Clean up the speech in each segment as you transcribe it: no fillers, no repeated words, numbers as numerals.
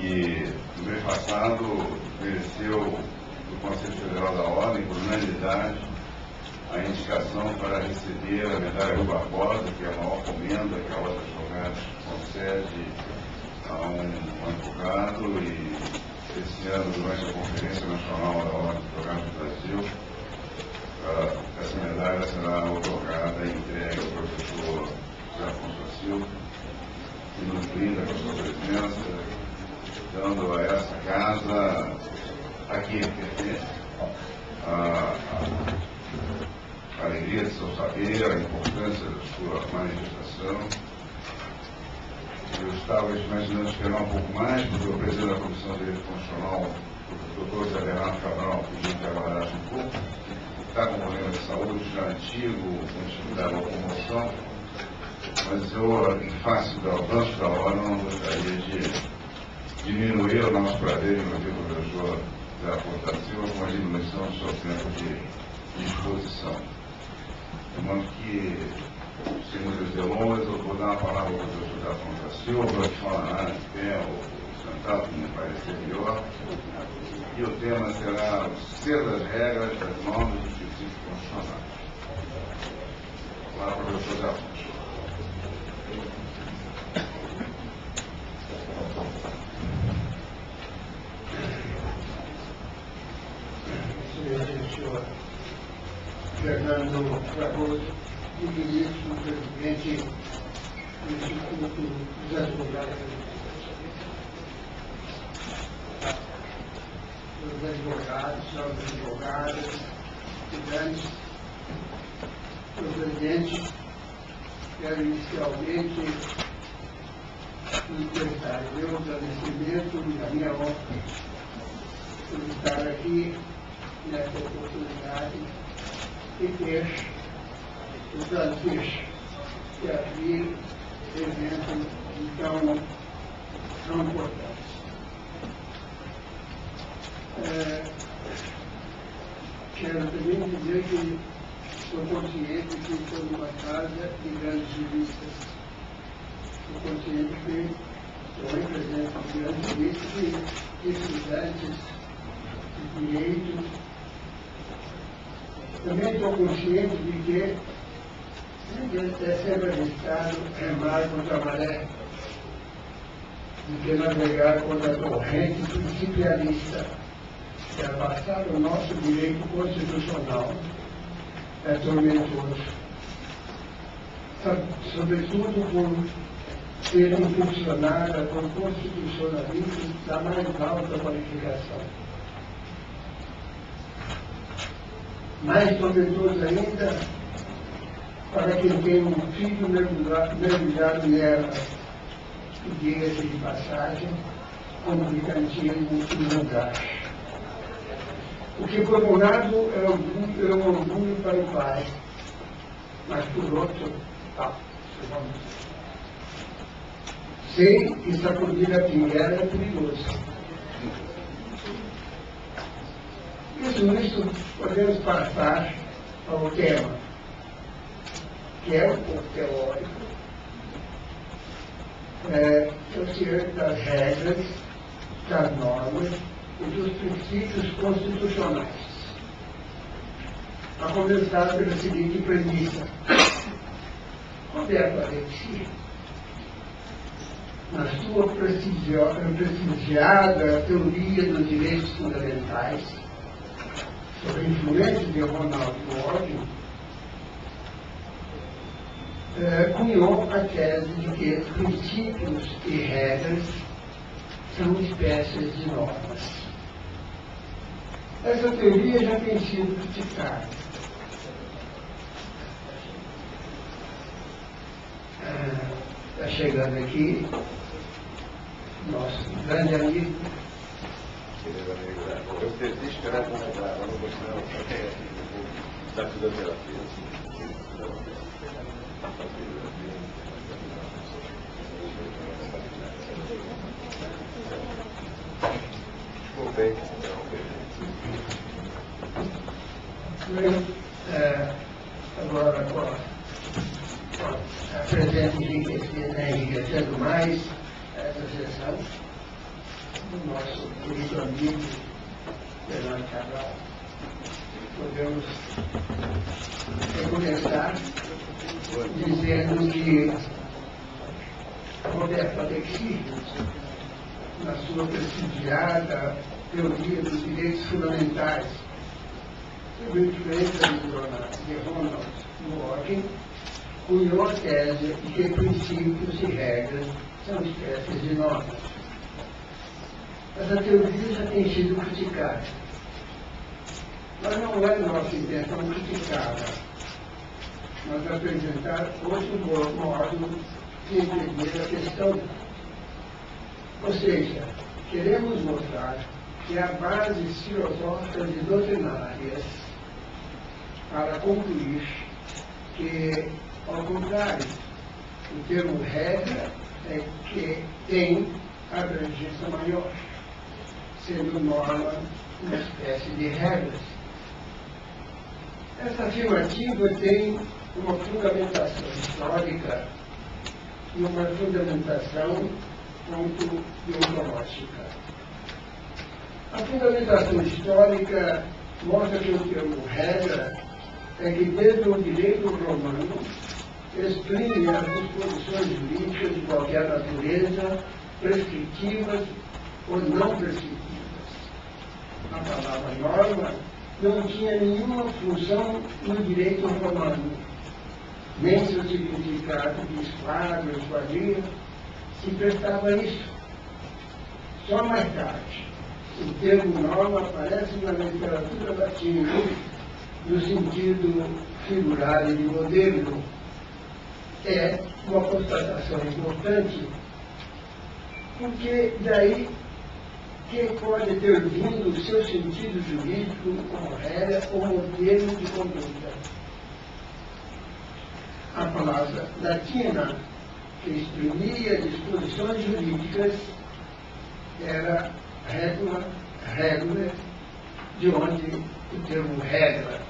que no mês passado mereceu do Conselho Federal da Ordem, por unanimidade, a indicação para receber a medalha Rui Barbosa, que é a maior comenda que a Ordem dos Advogados concede a um advogado, e esse ano, durante a Conferência Nacional da Ordem dos Advogados do Brasil, essa medalha será otorgada e entregue ao professor José Afonso Silva, que nos brinda com a sua presença, dando a essa casa, a quem pertence, a alegria de seu saber, a importância da sua manifestação. Eu estava imaginando esperar um pouco mais, porque o presidente da Comissão de Direito Constitucional, o doutor Zé Bernardo Cabral, pediu que aguardasse um pouco. Está com um problema de saúde já antigo, com dificuldade de locomoção, mas eu, em face do avanço da hora, não gostaria de diminuir o nosso prazer em ouvir o professor Zé Afonso Silva com a diminuição do seu tempo de exposição. De modo que, sem muitas delongas, eu vou dar a palavra ao professor Zé Afonso Silva, que falará de pé ou sentado, como me parecer melhor. E o tema será o ser das regras das normas dos princípios constitucionais. Olá, professor Zé Afonso. Senhor Fernando Fragoso, e ministro presidente do Instituto dos Advogados, os advogados, as advogadas, estudantes, os presidentes, quero inicialmente manifestar o meu agradecimento e a minha honra por estar aqui nessa oportunidade e ter o prazer de abrir evento tão importante. Quero também dizer que sou consciente que estou numa casa de grandes juristas. Sou consciente que estou em presença de grandes juristas e estudantes de direito. Também estou consciente de que é sempre arriscado remar contra a maré, de que navegar contra a corrente principialista, que abastar o nosso direito constitucional é tormentoso. Sobretudo por ser impulsionada por constitucionalistas da mais alta qualificação. Mais tormentoso ainda para quem tem um filho mergulhado nela, e diga-se de passagem, como brigantismo em lugar. O que por um lado é um orgulho para o pai, mas por outro, sei que sacudir a pinguela é perigoso. Isso podemos passar ao tema, que é um pouco teórico, o ser das regras, das normas e dos princípios constitucionais. A começar pela seguinte premissa. Roberto Alexi, na sua prestigiada teoria dos direitos fundamentais, sob a influência de Ronald Ward, cunhou a tese de que princípios e regras são espécies de normas. Essa teoria já tem sido criticada. Está chegando aqui nosso grande amigo. Eu tentei esperar um pouco para não gostar da fisioterapia. Agora, com a presença de enriquecendo mais essa sessão, do nosso querido amigo Fernando Cabral. Podemos começar dizendo que Roberto Alexis, na sua prestigiada teoria dos direitos fundamentais, sob influência de Ronald Dworkin, cunhou a tese de que princípios e regras são espécies de normas. Essa teoria já tem sido criticada. Mas não é nossa intenção criticá-la, mas apresentar outro modo de entender a questão. Ou seja, queremos mostrar que há bases filosóficas e doutrinárias para concluir que, ao contrário, o termo regra é que tem abrangência maior, sendo norma uma espécie de regras. Essa afirmativa tem uma fundamentação histórica e uma fundamentação muito ontológica. A fundamentação histórica mostra que o termo regra é que desde o direito romano exprime as disposições jurídicas de qualquer natureza, prescritivas ou não prescritivas. A palavra norma não tinha nenhuma função no direito romano, nem seu significado de esquadro, esquadrilha, se prestava a isso. Só mais tarde, o termo norma aparece na literatura latina no sentido figurado de modelo. É uma constatação importante, porque daí que pode ter vindo o seu sentido jurídico como regra ou modelo de conduta. A palavra latina que exprimia disposições jurídicas era regula, de onde o termo regra.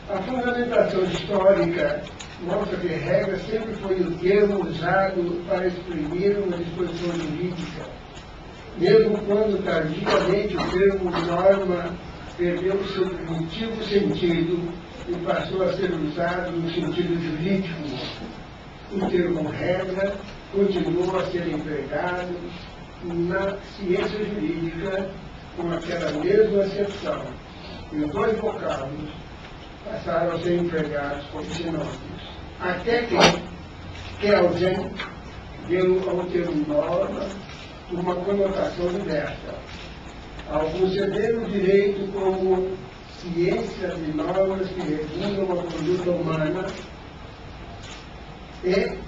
A fundamentação histórica mostra que regra sempre foi o termo usado para exprimir uma disposição jurídica, mesmo quando tardiamente o termo norma perdeu seu primitivo sentido e passou a ser usado no sentido jurídico. O termo regra continua a ser empregado na ciência jurídica com aquela mesma acepção, e os dois vocábulos passaram a ser empregados como sinônimos, até que Kelsen deu ao termo norma uma conotação diversa, ao conceder o direito como ciência de normas que regulam a conduta humana e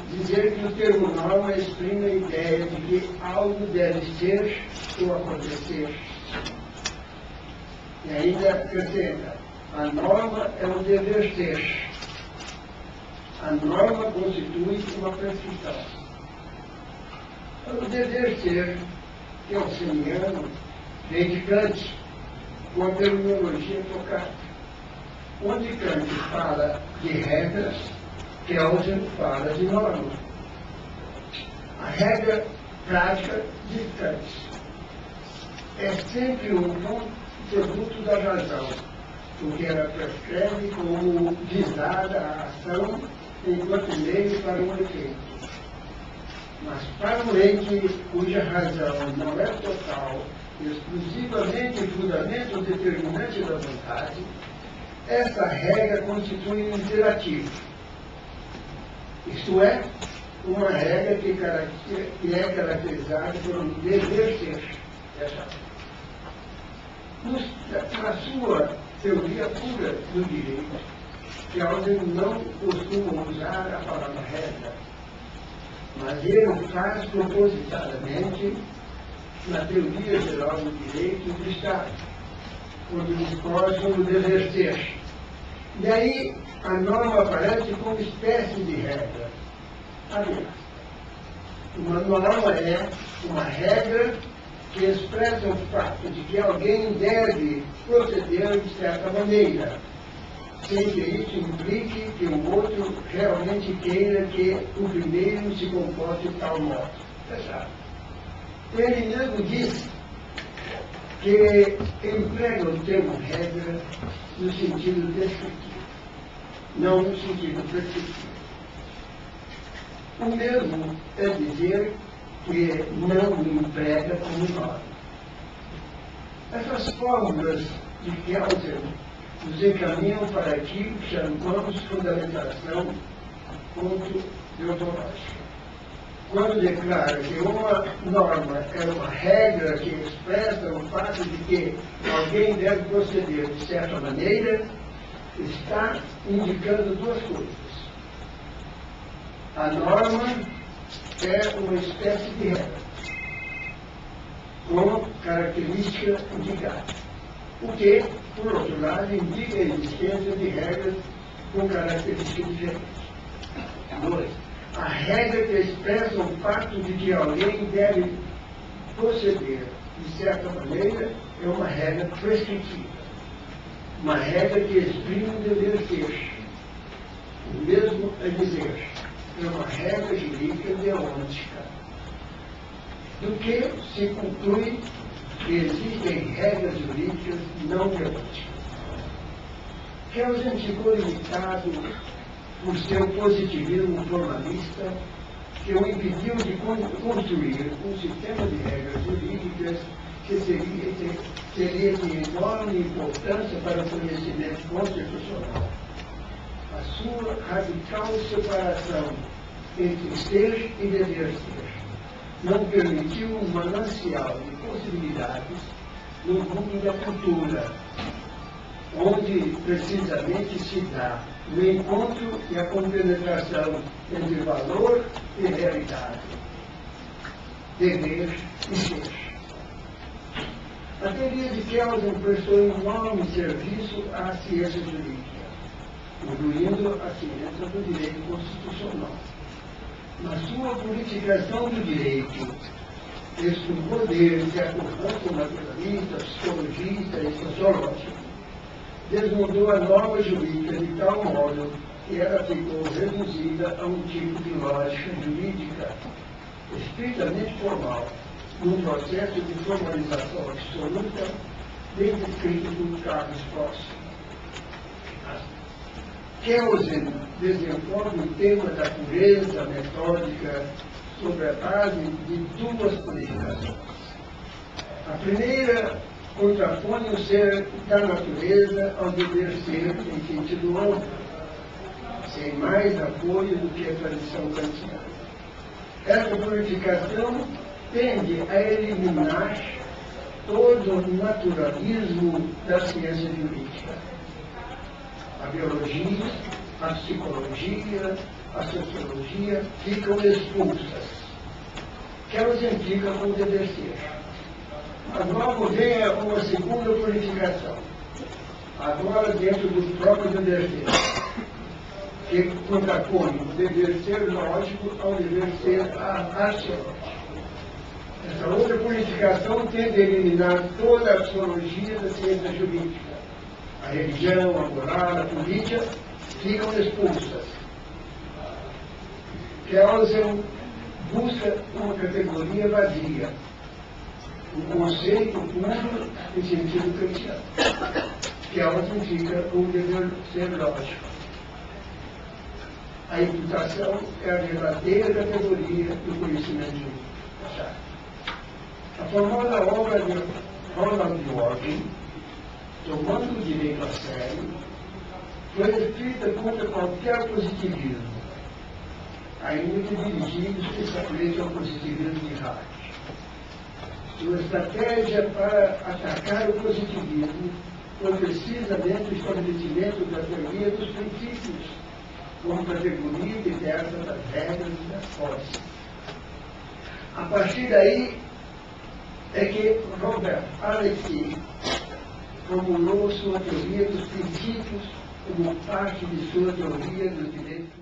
dizer que o termo norma exprime a ideia de que algo deve ser ou acontecer. E ainda acrescenta, a norma é um dever ser. A norma constitui uma prescrição. O dever ser, que é o semiano, vem de Kant, com a terminologia tocada. Onde Kant fala de regras, Kelsen fala de norma. A regra prática de Kant é sempre um produto da razão, porque ela prescreve como visada a ação enquanto meio para um efeito. Mas para um ente cuja razão não é total, exclusivamente fundamento determinante da vontade, essa regra constitui um imperativo. Isto é, uma regra que é caracterizada por um dever ser. Na sua teoria pura do direito, Kelsen não costuma usar a palavra regra, mas ele o faz propositadamente na teoria geral do direito do Estado, quando discorre sobre o dever ser. E aí a norma aparece como espécie de regra. Aliás, uma norma é uma regra que expressa o fato de que alguém deve proceder de certa maneira, sem que isso implique que o outro realmente queira que o primeiro se comporte de tal modo. fechado. Ele mesmo diz que emprega o termo regra no sentido descritivo, não no sentido prescritivo. O mesmo é dizer que não emprega como norma. Essas fórmulas de Kelsen nos encaminham para aquilo que chamamos de fundamentação deontológica. Quando declara que uma norma é uma regra que expressa o fato de que alguém deve proceder de certa maneira, está indicando duas coisas. A norma é uma espécie de regra, com característica indicada. O que, por outro lado, indica a existência de regras com características diferentes. 2. A regra que expressa o fato de que alguém deve proceder de certa maneira é uma regra prescritiva. Uma regra que exprime o dever ser. O mesmo é dizer, é uma regra jurídica deontica. Do que se conclui que existem regras jurídicas não deonticas. Kelsen ficou limitado por seu positivismo formalista, que o impediu de construir um sistema de regras jurídicas que seria de enorme importância para o conhecimento constitucional. A sua radical separação entre ser e dever ser não permitiu um manancial de possibilidades no mundo da cultura, onde precisamente se dá o encontro e a compenetração entre valor e realidade, dever e ser. A teoria de Kelsen prestou enorme serviço à ciência jurídica, incluindo a ciência do direito constitucional. Na sua purificação do direito, este poder de acordo naturalista, psicologista e sociológico, desmudou a norma jurídica de tal modo que ela ficou reduzida a um tipo de lógica jurídica estritamente formal, num processo de formalização absoluta, bem descrito por Carlos Próximo. Kelsen desenvolve o tema da pureza metódica sobre a base de duas purificações. A primeira contrapõe o ser da natureza ao dever ser em sentido amplo, sem mais apoio do que a tradição kantiana. Essa purificação tende a eliminar todo o naturalismo da ciência jurídica. A biologia, a psicologia, a sociologia ficam expulsas. Kelsen fica com o dever ser. Mas logo vem uma segunda purificação, agora dentro do próprio dever ser, que contrapõe o dever ser lógico ao dever ser axiológico. Essa outra purificação tende a eliminar toda a axiologia da ciência jurídica. A religião, a moral, a política ficam expulsas. Kelsen busca uma categoria vazia, um conceito puro em sentido kantiano. Kelsen fica com o dever ser lógico. A imputação é a verdadeira categoria do conhecimento jurídico. A famosa obra de Ronald Dworkin, Tomando o Direito a Sério, foi escrita contra qualquer positivismo, ainda que dirigido especialmente ao positivismo de Hart. Sua estratégia para atacar o positivismo foi precisamente o estabelecimento da teoria dos princípios, como categoria diversa das regras e das forças. A partir daí é que Robert Alexy formulou sua teoria dos princípios como parte de sua teoria dos direitos.